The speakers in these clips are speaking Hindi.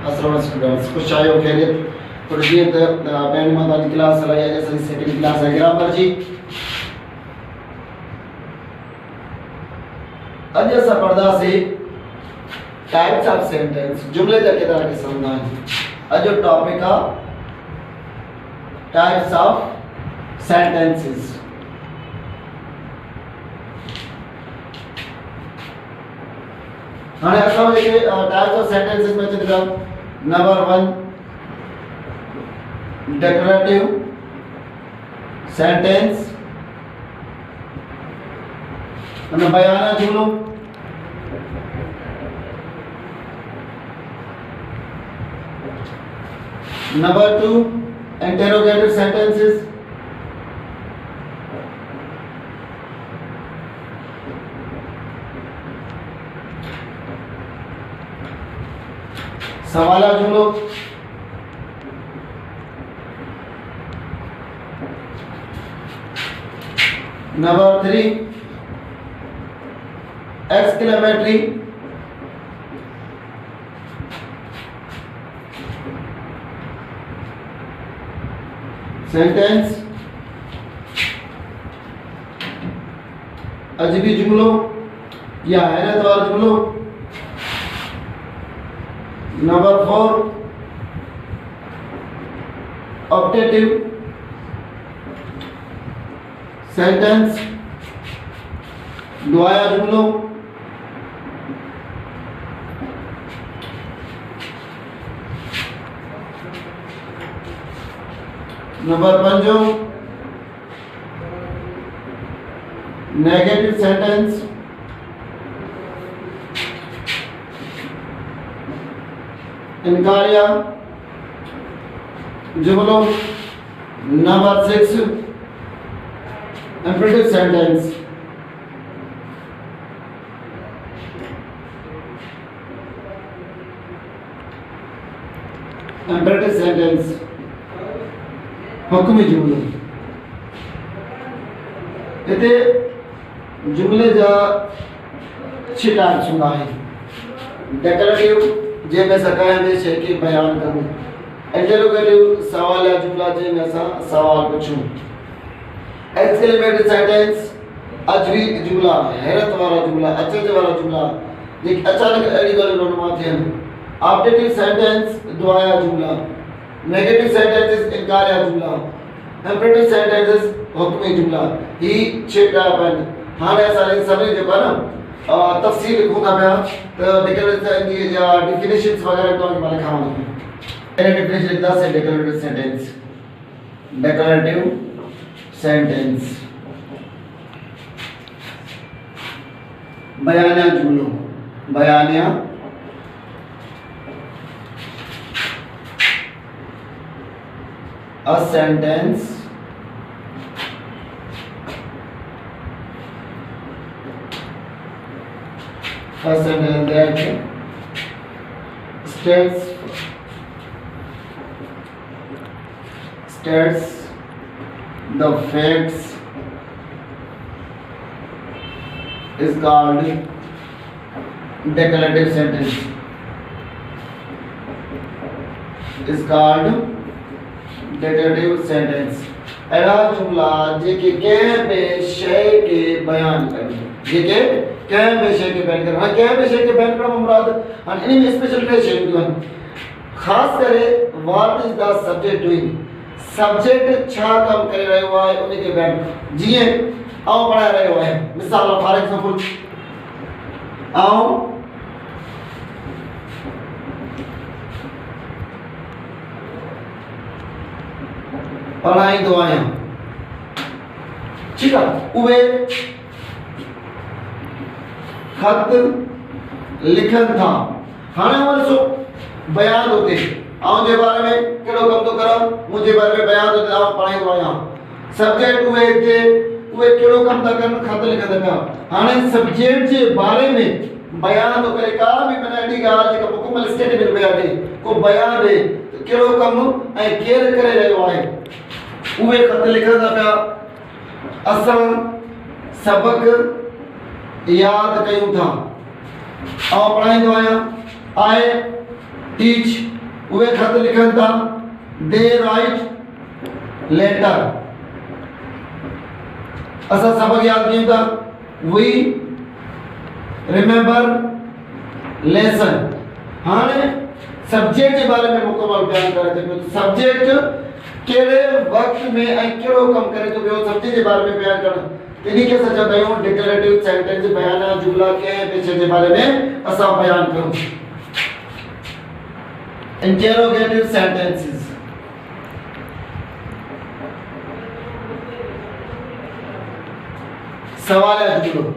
अस्सलाम स्टूडेंट्स कुछ आयो खैरियत तो जी तो पहली माता की क्लास है या जैसे सेकंड क्लास है ग्रामर जी आज ऐसा पढ़दा से टाइप्स ऑफ सेंटेंस जुमले का कितना के समझाएं आज जो टॉपिक है टाइप्स ऑफ सेंटेंसेस हाने असल में ये टाइप्स ऑफ सेंटेंसेस में चलता नंबर 1 डेकोरेटिव सेंटेंस અને બયાના જુમલો નંબર 2 interrogative sentences सवाला जुमलो नंबर 3 exclamatory sentence अजबी जुमलों या हैरत वाले जुमलों नंबर 4 ऑप्टेटिव सेंटेंस दुआया जुमलों नंबर 5 नेगेटिव सेंटेंस इनकारिया जुमलों number 6 imperative sentence imperative sentence हुक्मी जुमलो इते जुमले जा छिटा सुना है डेकोरेटिव जे में सकाय में शे के बयान करूं इंटरोगेटिव सवाल या जुमला जे में सा सवाल पूछूं एक्सक्लेमेटरी सेंटेंस अजबी जुमला हैरत वाला जुमला अचरज वाला जुमला जे अचानक एड़ी गल नोट माथे ऑप्टेटिव सेंटेंस दुआया जुमला नेगेटिव सेंटेंसेस इनकारिया जुमला इम्परेटिव सेंटेंसेस हुक्मी जुमला ही छेटा बन हाने सारे सभी जो का ना तफसील खुदा में तो डेकोरेटिव या डेफिनेशंस वगैरह तो के बारे खावा डेफिनेशन लिखता है डेकोरेटिव सेंटेंस बयानिया जुमलों बयानिया a sentence that states the facts is called declarative sentence is called decorative sentence एड़ा जुमला जे के बे शय के बयान करी जे के बे शय के बयान कर हां के बे शय के बयान कर मुराद हां इन में स्पेशल के शय दुन खास करे what is the subject doing subject छा काम करे रयो है उन के बयान जीए आओ पढ़ा रयो है मिसाल फॉर एग्जांपल आओ पढ़ाई दुआएं ठीक है उवे खत लिखन था हाने वाले सो बयान होते आओ जे बारे में केड़ो कम तो करा मुझे बारे में बयान होते आओ पढ़ाई दुआएं सब्जेक्ट उवे के उवे केड़ो कम था करन खत लिखन था हाने सब्जेक्ट जे बारे में बयान तो करे का भी मैंने एडी गाल जे मुकम्मल स्टेटमेंट बयान दे को बयान दे केड़ो कम ए केर करे रयो है उवे खत लिखंदा पिया असां सबक याद कयूं था और पढ़ाईंदो आहियां आई टीच उहे खत लिखन था, दे राइट लेटर। असा सबक याद कयूं था, वी रिमेंबर लेसन। हाणे सब्जेक्ट के बारे में मुकम्मल बयान करे तो सब्जेक्ट केड़े वक्त में ऐं केड़ो कम करे तो सब्जेक्ट के बारे में बयान करना। इन्हीं के सचा दयो डिक्लेरेटिव सेंटेंस बयान जुमला के पीछे के बारे में असा बयान करूं। इंटरोगेटिव सेंटेंसेस, सवाल जुमलो।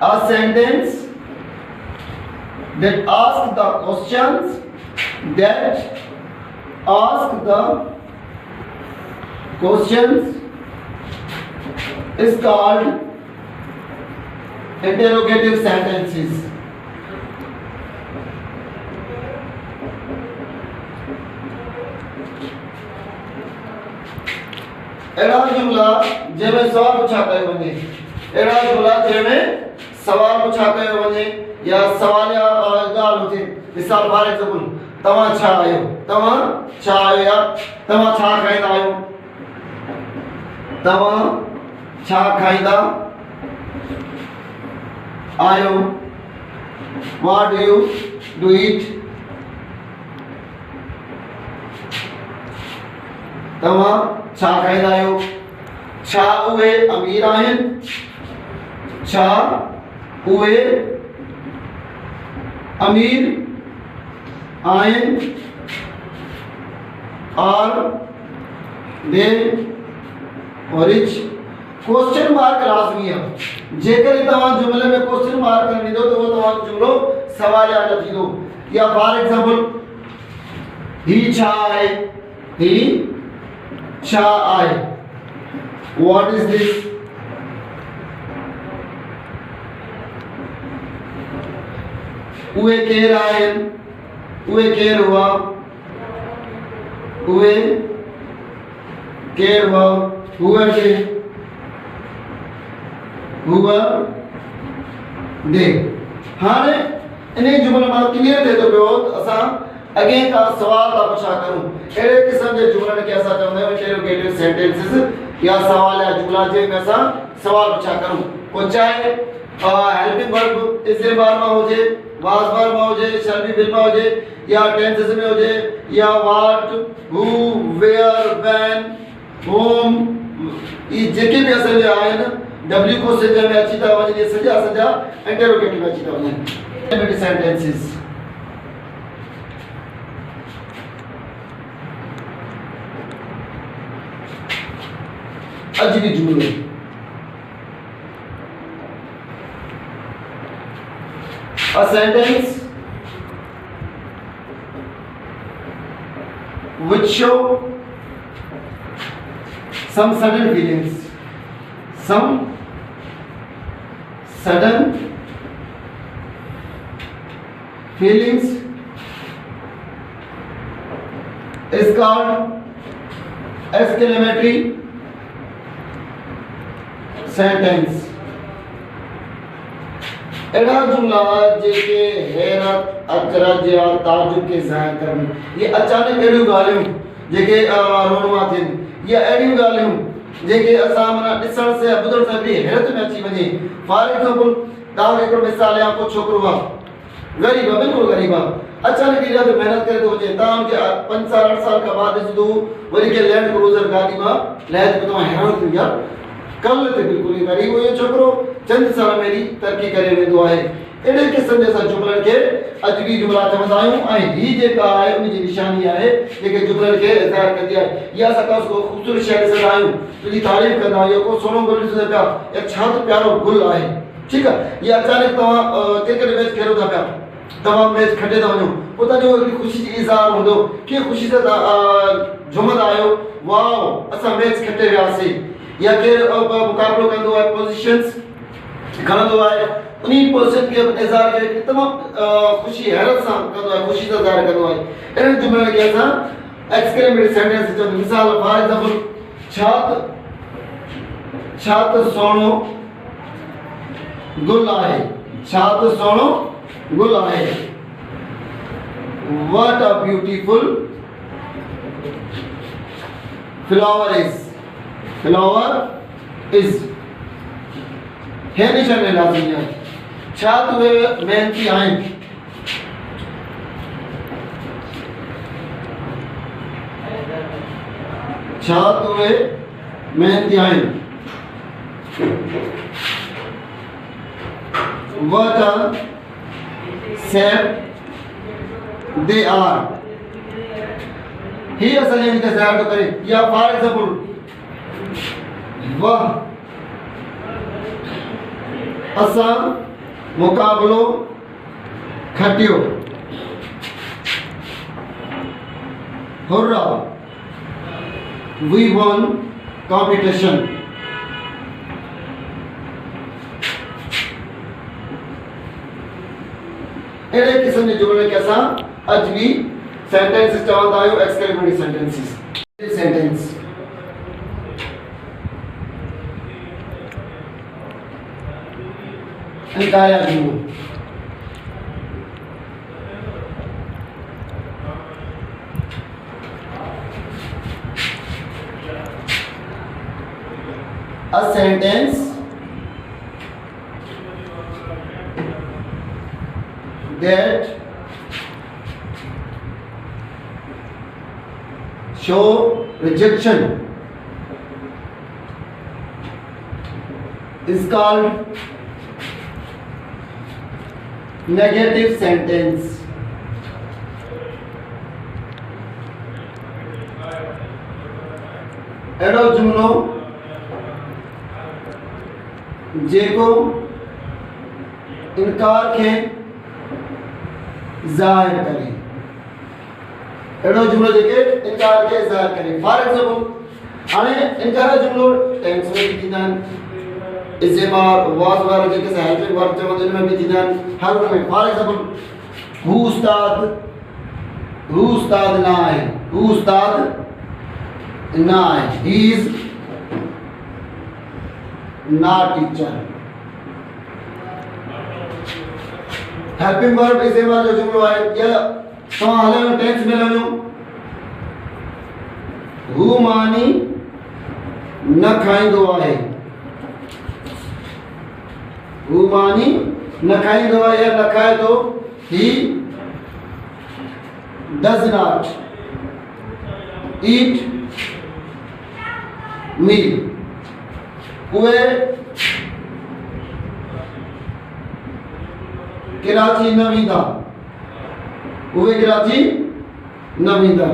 A sentence that asks the questions is called interrogative sentences. एड़ा जुमला जेमें सवाल पूछा कयो वञे, एड़ा जुमला जेमें सवाल पूछा कयो वञे या सवाल या ॻाल्हि हुजे। मिसाल फॉर एग्जांपल, तव्हां छा आयो, तव्हां छा आयो या तव्हां छा खाईंदा आयो, तव्हां छा खाईंदा आयो, व्हाट डू यू डू ईट, तव्हां छा खाईंदा आयो, छा उहे अमीर आहिनि, छा उहे अमीर आहिनि, are they rich. Question mark लाज़मी है, जेकर तव्हां जुमले में क्वेश्चन मार्क कर ॾींदो तो वो तव्हां जुमलो सवालिया न थींदो। या फॉर एग्जांपल, ही छा आहे, ही छा आहे, व्हाट इज दिस, उहे केर आहिनि, उहे केर हुआ, उहे केर हुआ, हुआ के हुआ दे। हाणे इन जुमले में क्लियर थे तो पियो असा अगे का सवाल का पूछा करूं। एड़े किस्म के जुमलन के असा चवंदा आहियूं इंटरोगेटिव सेंटेंसेस या सवाल या जुमला जे में असा सवाल पूछा करूं। को चाहे हेल्पिंग वर्ब इसरे बार में होजे, वाज बार में होजे, शैल बी विल में होजे या टेंसेस में होजे या what, who, where, when, whom, ये जेके भी असल में आए ना डब्ल्यू को से में अच्छी तरह वजह सजा सजा इंटरोगेटिव में अच्छी तरह वजह सेंटेंसेस। अजीब जुमले, a sentence which show some sudden feelings, some sudden feelings is called exclamatory sentence। एड़ा जुमला जेके हैरत, अचरज या ताजुब के ज़ाहिर करन, ये अचानक एड़ियूं ॻाल्हियूं जेके रोणवा थियन या एड़ियूं ॻाल्हियूं जेके असां मना ॾिसण से ॿुधण से बि हैरत में अची वञे। फॉर एग्जांपल, तव्हां हिकिड़ो मिसाल या को छोकिरो आहे, गरीब आहे, बिल्कुलु गरीब आहे, अचानक इहा मेहनत करे थो वञे, तव्हां हुनखे 5 साल 8 साल खां बाद ॾिसंदो वरी के लैंड क्रूज़र गाॾी मां लहे त तव्हां हैरान थी विया, कल ते बिल्कुलु ई गरीब हुयो छोकिरो चंद साल में ही तरक्की करे वेंदो आहे। एड़े किस्म जे असां जुमलनि खे अजबी जुमला चवंदा आहियूं ऐं ही जेका आहे उन जी निशानी आहे जेके जुमलनि खे ज़ाहिर कंदी आहे। या असां को ख़ूबसूरत शइ ॾिसंदा आहियूं, तुंहिंजी तारीफ़ कंदा आहियूं, को सोनो गुल ॾिसंदा पिया या छा त प्यारो गुल आहे, ठीकु आहे। या अचानक तव्हां क्रिकेट मैच खेलो था पिया, तव्हां मैच खटे था वञो, पोइ तव्हांजो ख़ुशी जी इज़हार हूंदो, कीअं ख़ुशी सां झुमंदा आहियो, वाओ असां मैच खटे वियासीं। या केरु मुक़ाबिलो कंदो आहे, पोज़ीशन्स खणंदो आहे, उन्ही पोज़ीशन के इज़हार करे तमामु ख़ुशी हैरत सां कंदो आहे, ख़ुशी सां ज़ाहिर कंदो आहे। अहिड़े जुमलनि खे असां एक्सक्लेमेटरी सेंटेंस चवंदा आहियूं। मिसाल फॉर एग्जांपल, छा त सोणो गुल आहे, छा त सोणो गुल आहे। What a beautiful flower is। flower is है निशान लाज़िमी है। छा तुवे मेहनती आहिनि। छा तुवे मेहनती आहिनि। What a sad they are। ही असल इंतजार तो करे। या फॉर एग्जाम्पल वह असा मुकाबलो खटियो। Hurrah we won competition। अड़े किस्म के जुमले के असां अज भी सेंटेंसेस चवंदा आहियूं एक्सक्लेमेटरी सेंटेंसेस। सेंटेंस इनकाया जुमलो। A sentence that show rejection is called negative sentence। एड़ो जुमलो जेको इनकार के ज़ाहिर करे। एड़ो जुमलो जेके इनकार के ज़ाहिर करे। फॉर एग्जांपल हाणे इनकार जुमलो टेंस में भी थींदा आहिनि। इज़ेमार वाज़ वारा जेके हेल्पिंग वर्ब चवंदा आहिनि में भी थींदा आहिनि। हर में फॉर एग्जांपल हू उस्ताद ना आहे। हू उस्ताद ना आहे। He is not teacher। Helping verb इज़ेमार जो जुमलो आहे या तव्हां हलियो टेंस में वञो। हू मानी न खाईंदो आहे। हू मानी न खाईंदो आहे या न खाए थो। ही does not eat meat। उहे कराची न वेंदा। उहे कराची न वेंदा।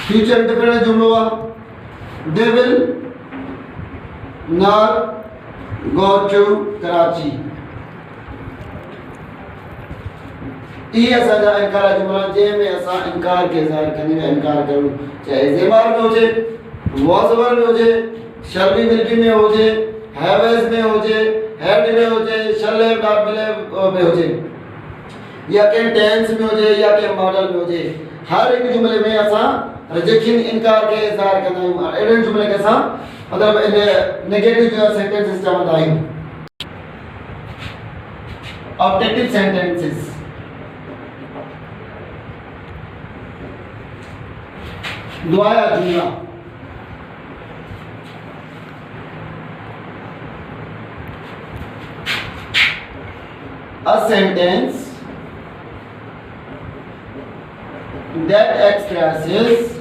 फ्यूचर इंडेफिनिट जुमलो आहे। They will not go to Karachi. ये असांजा इनकार जुमला जंहिंमें असां इनकार के ज़ाहिर कंदे इनकार करूं। चाहे ज़ेमार में हुजे, वाज़वर में हुजे, शर्मी मिल्की में होजे, हैवेज में होजे, हेड में होजे, शले बाबले में होजे, या के टेंस में होजे या के मॉडल में होजे। हर एक जुमले में असां रिजेक्शन इनकार के इज़हार कंदा आहियूं। अहिड़े जुमले के असां मतलब नेगेटिव जो सेंटेंसेस चवंदा आहियूं। ऑब्जेक्टिव सेंटेंसेस दुआया जुमला। A sentence that expresses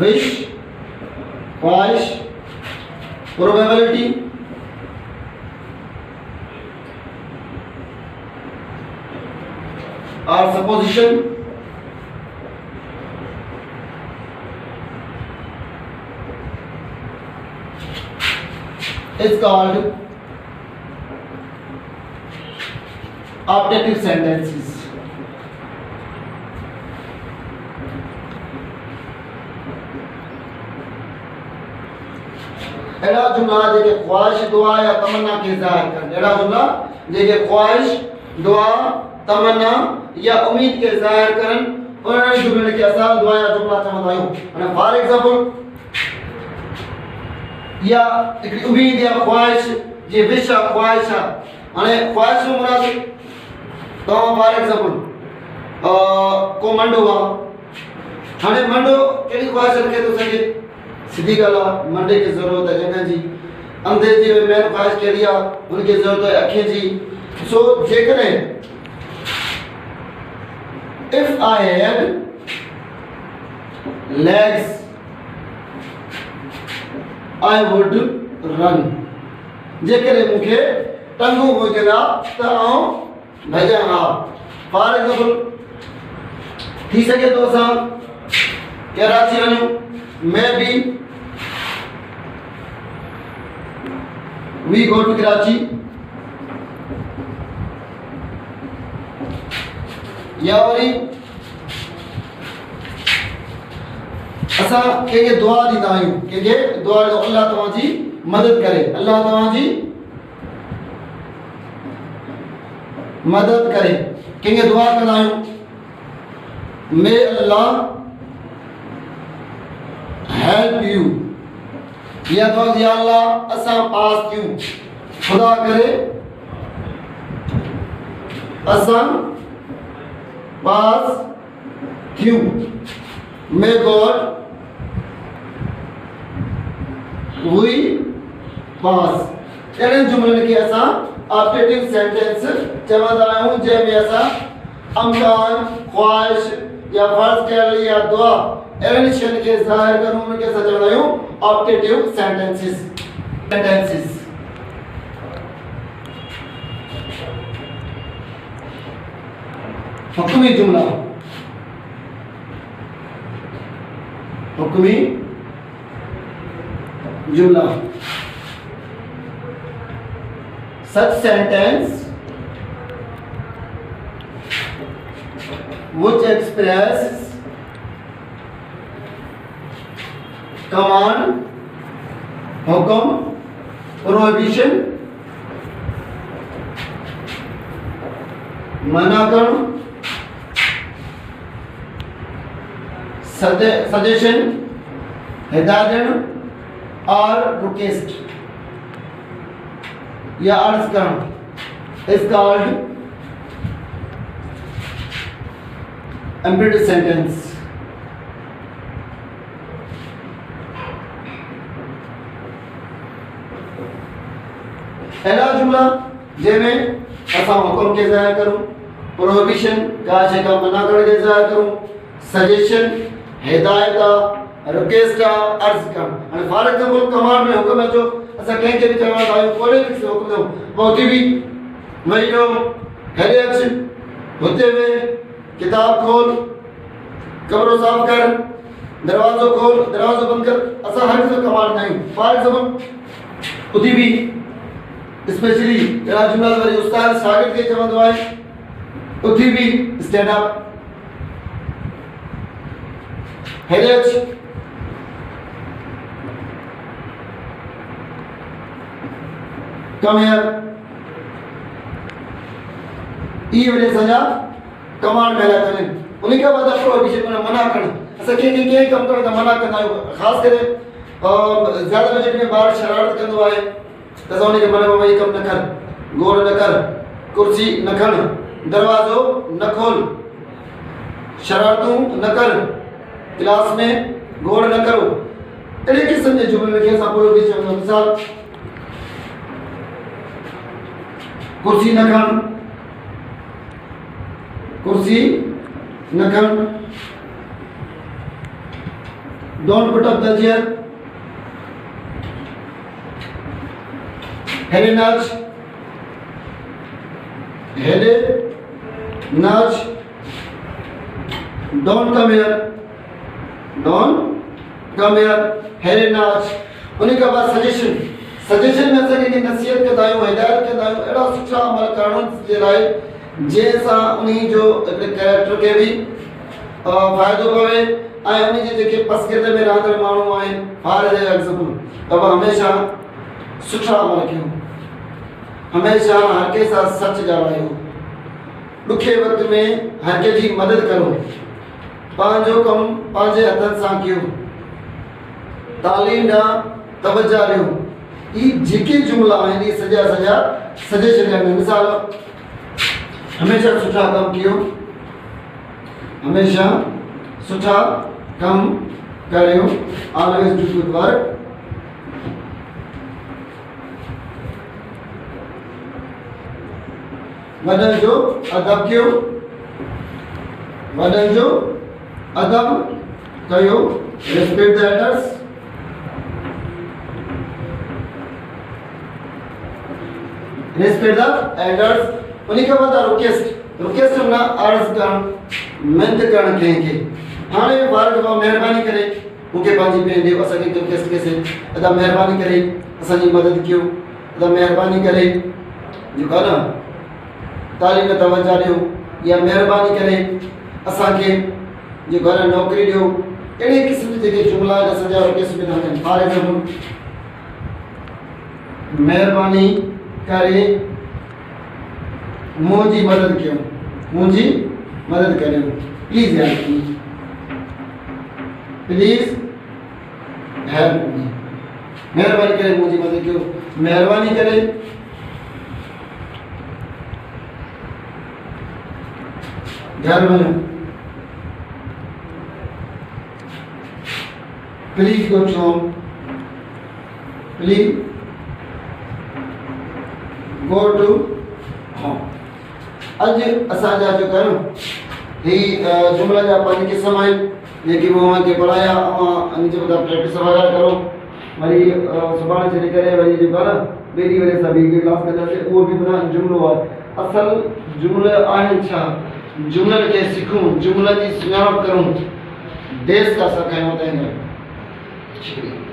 wish, ख्वाहिश, probability, or supposition is called objective sentences। एड़ा जुमला जेके ख्वाहिश दुआ या तमन्ना के ज़ाहिर करन। एड़ा जुमला जेके ख्वाहिश दुआ तमन्ना या उम्मीद के ज़ाहिर करन उन जुमले के असां दुआ या जुमला चवंदा आहियूं। माने फॉर एग्जांपल या हिकड़ी उम्मीद या ख्वाहिश जी विश आहे ख्वाहिश आहे हाणे ख्वाहिश जो मुराद तव्हां फॉर एग्जांपल को मंडो आहे हाणे मंडो कहिड़ी ख्वाहिश रखे थो सघे सिधी ॻाल्हि आहे मंडे खे ज़रूरत आहे जॻह जी अंधे जी मेन ख्वाहिश कहिड़ी आहे हुनखे ज़रूरत आहे अखियुनि जी सो जेकॾहिं if I had legs I would run जेकॾहिं मूंखे टंगूं हुजनि हा त आउं भॼां हा फॉर एग्जांपल थी सघे थो असां कराची वञूं may be we go to Karachi या वरी असां कंहिंखे दुआ ॾींदा आहियूं कंहिंखे दुआ ॾींदा अल्लाह तव्हांजी मदद करे अल्लाह तव्हांजी मदद करे कंहिंखे दुआ कंदा आहियूं मे अल्लाह हेल्प यू या दुआ या अल्लाह असां पास थियूं खुदा करे असां पास थियूं मे गॉड वी पास अहिड़े जुमलनि खे असां ऑप्टेटिव सेंटेंस चवंदा आहियूं जंहिंमें असां अमकान ख्वाहिश या फर्ज़ कयल या दुआ अहिड़नि शयुनि खे ज़ाहिर करूं उनखे असां चवंदा आहियूं ऑप्टेटिव सेंटेंसिस हुक्मी जुमला हुक्मी जुमला such sentence which expresses command हुक्म prohibition मना करण सजेशन हिदायत और रिक्वेस्ट या अर्ज करण is called imperative sentence पहला जुमला जंहिंमें असां हुक्म खे ज़ाहिर करूं प्रोहिबिशन का शइ खां मना करण खे ज़ाहिर करूं सजेशन हिदायत रिक्वेस्ट अर्ज करण हाणे फॉर एग्जांपल कमांड में हुक्म अचो असां कंहिंखे बि चवंदा आहियूं कोई बि हुक्म ॾियूं पहुती बि वही ॾियो हेॾे अच हुते वे किताब खोल कमरो साफ़ कर दरवाज़ो खोल दरवाज़ो बंदि कर असां हर किस्म कमांड ॾींदा आहियूं फॉर एग्जांपल उती बि स्पेशली अहिड़ा जुमला वरी उस्ताद शागिर्द खे चवंदो आहे उथी बि स्टैंड अप हेॾे अच कम हियर ई वॾे सॼा कमांड महिला कनि उन खां बाद प्रोहिबिशन माना मना करणु असां कंहिं कमु करण खां मना कंदा आहियूं ख़ासि करे ज़्यादा बजट में ॿार शरारत कंदो आहे त असां उनखे मना भई कमु न कर गोड़ न कर कुर्सी न खण दरवाज़ो न खोल शरारतूं न कर क्लास में गोड़ न करो अहिड़े क़िस्म जे जुमलनि खे असां प्रोहिबिशन मिसाल कुर्सी न खण कुर्सी न खण don't put up the chair हेडे नाच हेडे नाच डोंट कम हियर हेडे नाच उन खां बाद सजेशन में असां कंहिंखे नसीहत कंदा आहियूं हिदायत कंदा आहियूं अहिड़ा सुठा अमल करण जे लाइ जंहिंसां उन जो कैरेक्टर खे बि फ़ाइदो पवे ऐं उन जे जेके पसगिरद में रहंदड़ माण्हू आहिनि फॉर एग्जांपल त हमेशह सुठा अमल कयूं हमेशह हर कंहिं सां सच ॻाल्हायूं ॾुखे वक़्त में हर कंहिं जी मदद करो पंहिंजो कमु पंहिंजे हथनि सां कयूं तालीम ॾांहुं तवजो ॾियो ई जेके जुमला आहिनि ई सॼा सजे छॾिया आहिनि। मिसाल हमेशा सुठा कम कयो, हमेशा सुठा कम करियो, ऑलवेज डू गुड वर्क, वॾनि जो अदब कयो, वॾनि जो अदब कयो, respect the elders, respect the elders. उन्हीं के बाद रिक्वेस्ट ना अर्ज करण मिनत करण कंहिंखे। हाणे वार दफ़ा महिरबानी करे मूंखे पंहिंजी भेण ॾियो, असांखे रिक्वेस्ट कयोसीं, अदा महिरबानी करे असांजी मदद कयो, अदा महिरबानी करे जेको आहे न तालीम तवज्जो ॾियो, या महिरबानी करे असांखे जेको आहे न नौकरी ॾियो। अहिड़े क़िस्म जे जेके जुमला आहिनि असांजा रिक्वेस्ट में था कनि। फॉर एग्जाम्पल महिरबानी करे मुंहिंजी मदद कयो, मुंहिंजी मदद करियो, please help me, please help me. महिरबानी करे मुंहिंजी मदद कयो, महिरबानी करे घर वञो, please go to home, please go to home. अज असांजा जो करो ही जुमला जा पांच किस्म आहिनि जेकी मां के पढ़ाया, इन जे बता प्रैक्टिस वगैरह करो, वरी सुभाणे छॾे करे वरी जेको आहे न ॿिए ॾींहुं वरी असां ॿी क्लास कंदासीं। उहो बि माना जुमिलो आहे। असल जुमिला आहिनि छा, जुमलनि खे सिखूं, जुमलनि जी सुञाणप करूं, देश का असां कयूं था। शुक्रिया।